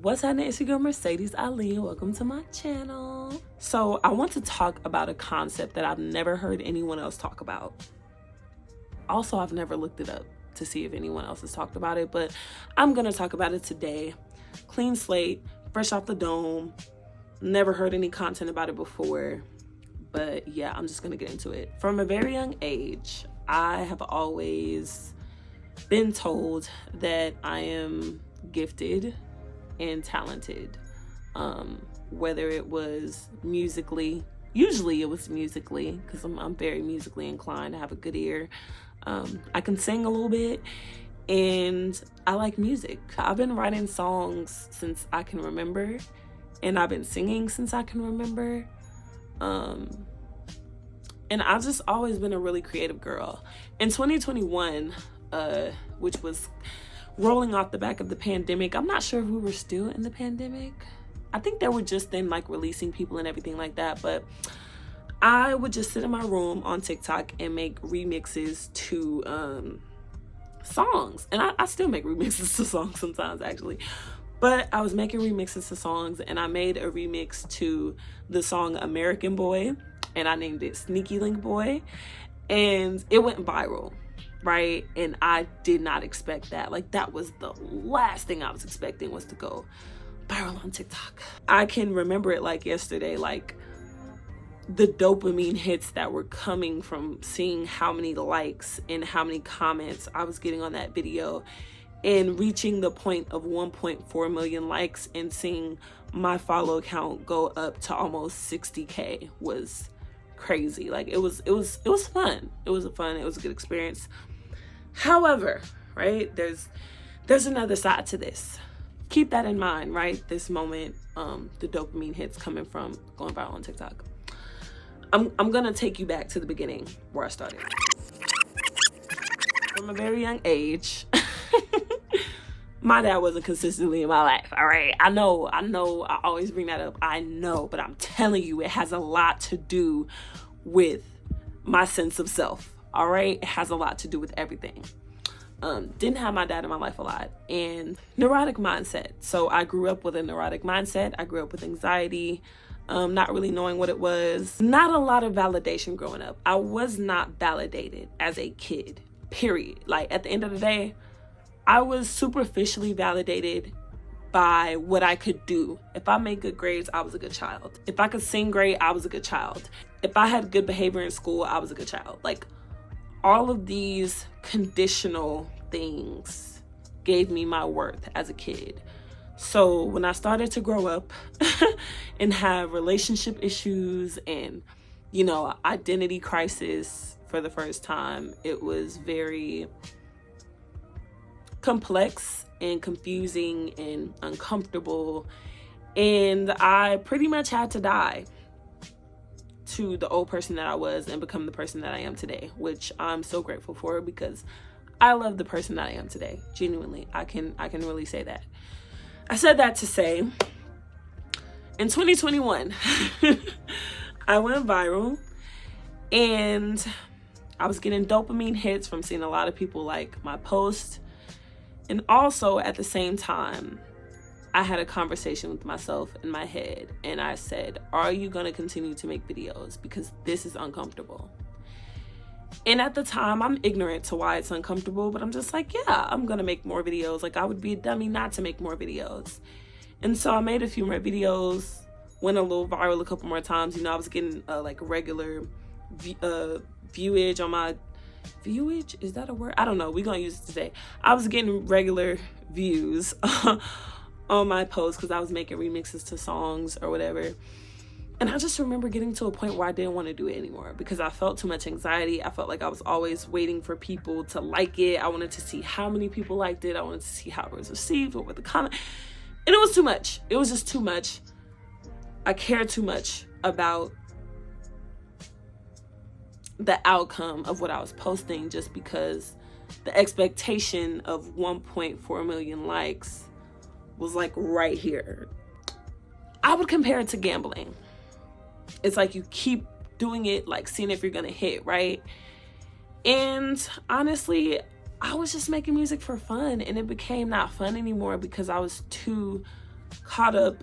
What's happening? It's your girl Mercedes Ali. Welcome to my channel. So I want to talk about a concept that I've never heard anyone else talk about. Also, I've never looked it up to see if anyone else has talked about it, but I'm gonna talk about it today. Clean slate, fresh off the dome. Never heard any content about it before, but yeah, I'm just gonna get into it. From a very young age, I have always been told that I am gifted and talented, whether it was musically. Usually it was musically, because I'm very musically inclined. I have a good ear. I can sing a little bit, and I like music. I've been writing songs since I can remember, and I've been singing since I can remember. And I've just always been a really creative girl. In 2021, which was rolling off the back of the pandemic. I'm not sure if we were still in the pandemic. I think they were just then like releasing people and everything like that. But I would just sit in my room on TikTok and make remixes to songs. And I still make remixes to songs sometimes, actually. But I was making remixes to songs, and I made a remix to the song American Boy, and I named it Sneaky Link Boy, and it went viral. Right? And I did not expect that. Like, that was the last thing I was expecting, was to go viral on TikTok. I can remember it like yesterday, like the dopamine hits that were coming from seeing how many likes and how many comments I was getting on that video, and reaching the point of 1.4 million likes and seeing my follow count go up to almost 60K was crazy. Like, it was fun. It was a good experience. However, right, there's another side to this. Keep that in mind, right? This moment, the dopamine hits coming from going viral on TikTok. I'm gonna take you back to the beginning where I started. From a very young age, my dad wasn't consistently in my life, all right? I know, I always bring that up. I know, but I'm telling you, it has a lot to do with my sense of self, all right? It has a lot to do with everything. Didn't have my dad in my life a lot, and neurotic mindset. So I grew up with a neurotic mindset. I grew up with anxiety, not really knowing what it was. Not a lot of validation growing up. I was not validated as a kid, period. Like, at the end of the day, I was superficially validated by what I could do. If I made good grades, I was a good child. If I could sing great, I was a good child. If I had good behavior in school, I was a good child. Like, all of these conditional things gave me my worth as a kid. So when I started to grow up and have relationship issues and, identity crisis for the first time, it was very complex and confusing and uncomfortable. And I pretty much had to die to the old person that I was and become the person that I am today, which I'm so grateful for, because I love the person that I am today. Genuinely, I can really say that. I said that to say, in 2021, I went viral, and I was getting dopamine hits from seeing a lot of people like my post. And also at the same time, I had a conversation with myself in my head, and I said, are you going to continue to make videos? Because this is uncomfortable. And at the time, I'm ignorant to why it's uncomfortable, but I'm just like, yeah, I'm going to make more videos. Like, I would be a dummy not to make more videos. And so I made a few more videos, went a little viral a couple more times. I was getting like regular viewage on my... Viewage? Is that a word? I don't know. We're going to use it today. I was getting regular views on my posts because I was making remixes to songs or whatever. And I just remember getting to a point where I didn't want to do it anymore because I felt too much anxiety. I felt like I was always waiting for people to like it. I wanted to see how many people liked it. I wanted to see how it was received, what were the comments. And it was too much. It was just too much. I cared too much about the outcome of what I was posting, just because the expectation of 1.4 million likes was like right here. I would compare it to gambling. It's like you keep doing it, like seeing if you're gonna hit, right? And honestly, I was just making music for fun, and it became not fun anymore because I was too caught up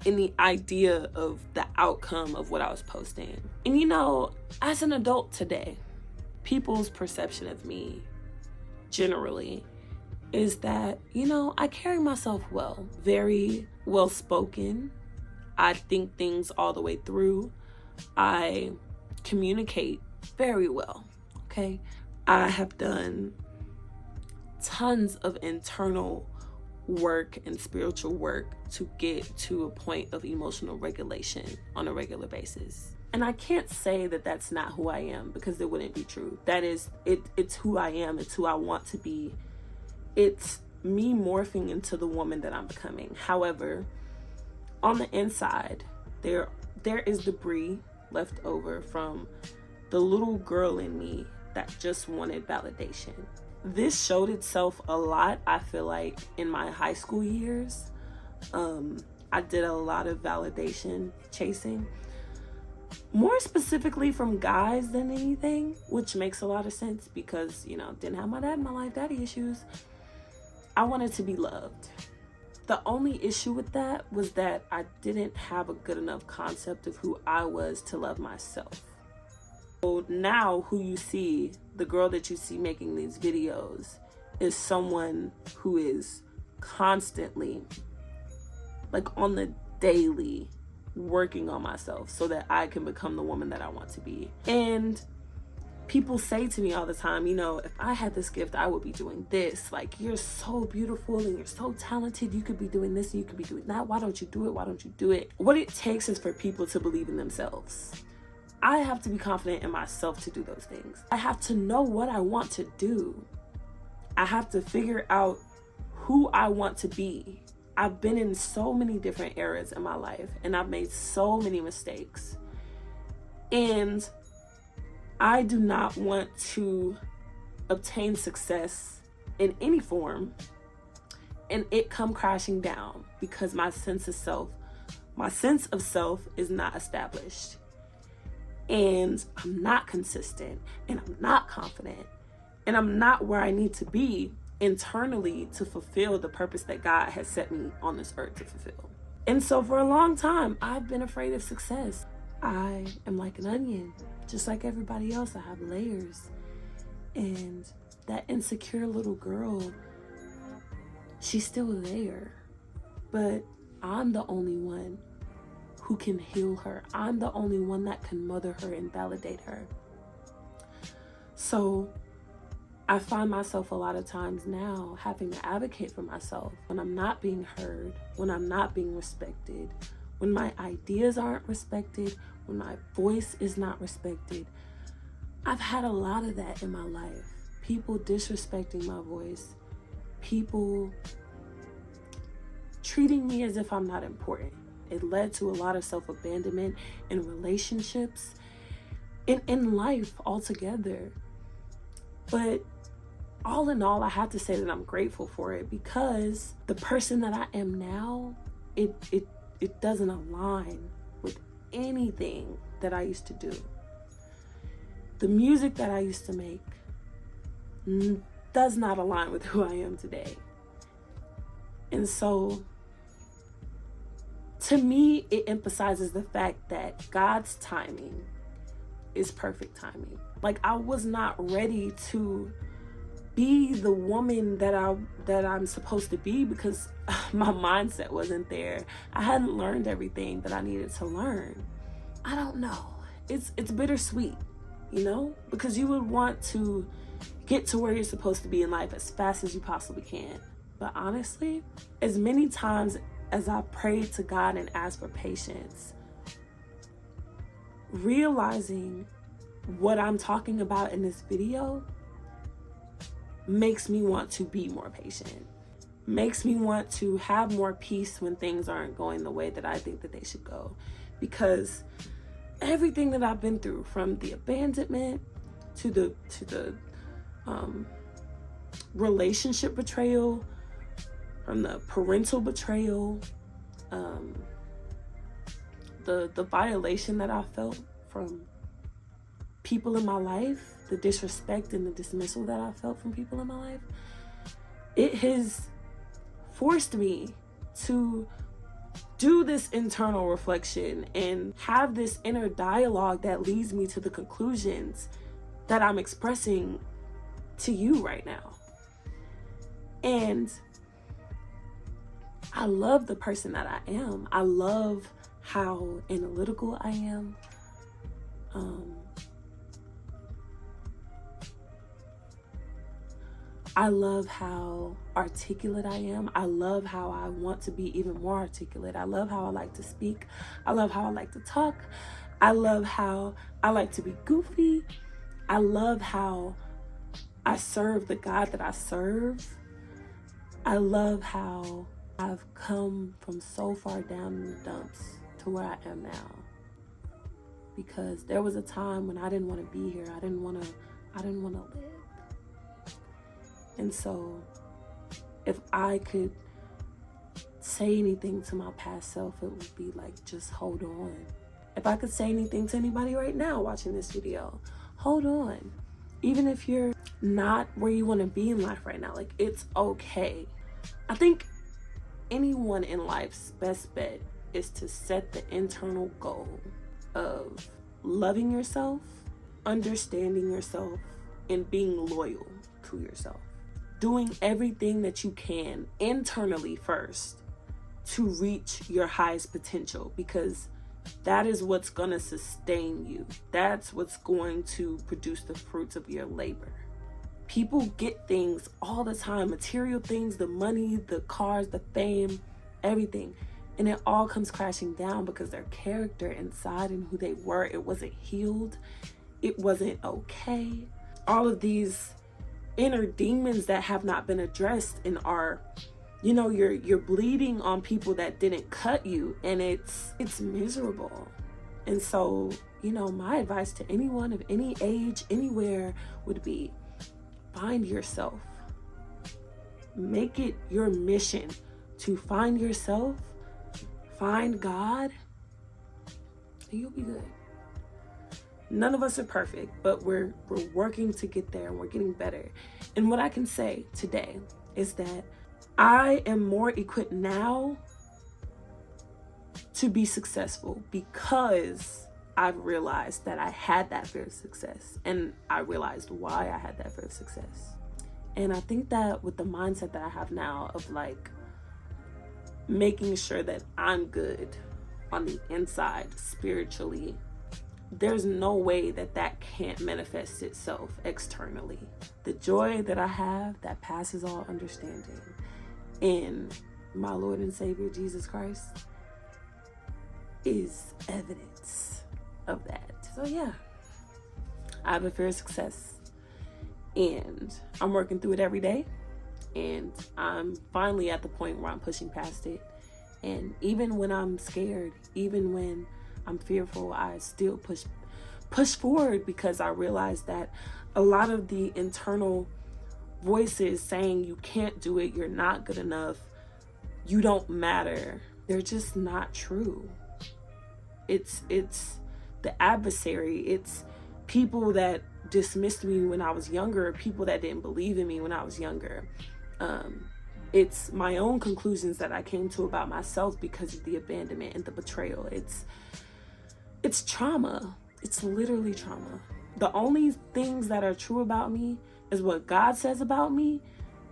in the idea of the outcome of what I was posting. And you know, as an adult today, people's perception of me generally is that, you know, I carry myself well, very well spoken. I think things all the way through. I communicate very well, okay? I have done tons of internal work and spiritual work to get to a point of emotional regulation on a regular basis. And I can't say that that's not who I am, because it wouldn't be true. That is, it's who I am. It's who I want to be. It's me morphing into the woman that I'm becoming. However, on the inside, there is debris left over from the little girl in me that just wanted validation. This showed itself a lot, I feel like, in my high school years. I did a lot of validation chasing, more specifically from guys than anything, which makes a lot of sense because, you know, didn't have my dad in my life, daddy issues. I wanted to be loved. The only issue with that was that I didn't have a good enough concept of who I was to love myself. So now who you see, the girl that you see making these videos, is someone who is constantly, like on the daily, working on myself so that I can become the woman that I want to be. And people say to me all the time, you know, if I had this gift, I would be doing this. Like, you're so beautiful and you're so talented. You could be doing this and you could be doing that. Why don't you do it? Why don't you do it? What it takes is for people to believe in themselves. I have to be confident in myself to do those things. I have to know what I want to do. I have to figure out who I want to be. I've been in so many different eras in my life and I've made so many mistakes. And I do not want to obtain success in any form and it come crashing down because my sense of self is not established. And I'm not consistent, and I'm not confident, and I'm not where I need to be internally to fulfill the purpose that God has set me on this earth to fulfill. And so for a long time, I've been afraid of success. I am like an onion, just like everybody else. I have layers. And that insecure little girl, she's still there. But I'm the only one who can heal her. I'm the only one that can mother her and validate her. So I find myself a lot of times now having to advocate for myself when I'm not being heard, when I'm not being respected, when my ideas aren't respected, when my voice is not respected. I've had a lot of that in my life. People disrespecting my voice, people treating me as if I'm not important. It led to a lot of self-abandonment in relationships, in life altogether. But all in all, I have to say that I'm grateful for it because the person that I am now, it doesn't align with anything that I used to do. The music that I used to make does not align with who I am today. And so, to me, it emphasizes the fact that God's timing is perfect timing. Like, I was not ready to be the woman that I'm supposed to be because my mindset wasn't there. I hadn't learned everything that I needed to learn. I don't know. It's bittersweet, you know, because you would want to get to where you're supposed to be in life as fast as you possibly can. But honestly, as many times as I prayed to God and asked for patience, realizing what I'm talking about in this video makes me want to be more patient, makes me want to have more peace when things aren't going the way that I think that they should go. Because everything that I've been through, from the abandonment to the relationship betrayal, from the parental betrayal, the violation that I felt from people in my life, the disrespect and the dismissal that I felt from people in my life, it has forced me to do this internal reflection and have this inner dialogue that leads me to the conclusions that I'm expressing to you right now. And I love the person that I am. I love how analytical I am. I love how articulate I am. I love how I want to be even more articulate. I love how I like to speak. I love how I like to talk. I love how I like to be goofy. I love how I serve the God that I serve. I love how I've come from so far down in the dumps to where I am now. Because there was a time when I didn't want to be here. I didn't want to live. And so if I could say anything to my past self, it would be like, just hold on. If I could say anything to anybody right now watching this video, hold on. Even if you're not where you want to be in life right now, like, it's okay. I think anyone in life's best bet is to set the internal goal of loving yourself, understanding yourself, and being loyal to yourself. Doing everything that you can internally first to reach your highest potential, because that is what's going to sustain you. That's what's going to produce the fruits of your labor. People get things all the time, material things, the money, the cars, the fame, everything. And it all comes crashing down because their character inside and who they were, it wasn't healed. It wasn't okay. All of these inner demons that have not been addressed and are, you know, you're bleeding on people that didn't cut you, and it's miserable. And so, you know, my advice to anyone of any age, anywhere, would be find yourself. Make it your mission to find yourself, find God, and you'll be good. None of us are perfect, but we're working to get there, and we're getting better. And what I can say today is that I am more equipped now to be successful because I've realized that I had that fear of success, and I realized why I had that fear of success. And I think that with the mindset that I have now of like making sure that I'm good on the inside spiritually, there's no way that that can't manifest itself externally. The joy that I have that passes all understanding in my Lord and Savior Jesus Christ is evidence of that. So yeah, I have a fear of success, and I'm working through it every day, and I'm finally at the point where I'm pushing past it. And even when I'm scared, even when I'm fearful, I still push forward, because I realize that a lot of the internal voices saying you can't do it, you're not good enough, you don't matter, they're just not true. It's the adversary. It's people that dismissed me when I was younger, people that didn't believe in me when I was younger. It's my own conclusions that I came to about myself because of the abandonment and the betrayal. It's trauma. It's literally trauma. The only things that are true about me is what God says about me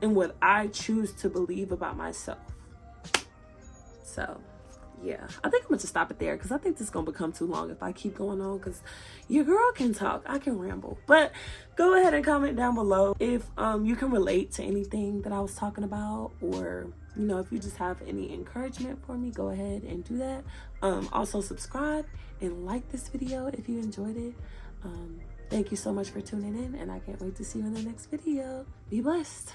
and what I choose to believe about myself. So yeah, I think I'm gonna just stop it there, because I think this is gonna become too long if I keep going on, because your girl can talk, I can ramble. But go ahead and comment down below if you can relate to anything that I was talking about, or you know, if you just have any encouragement for me, go ahead and do that. Also subscribe and like this video if you enjoyed it. Thank you so much for tuning in, and I can't wait to see you in the next video. Be blessed.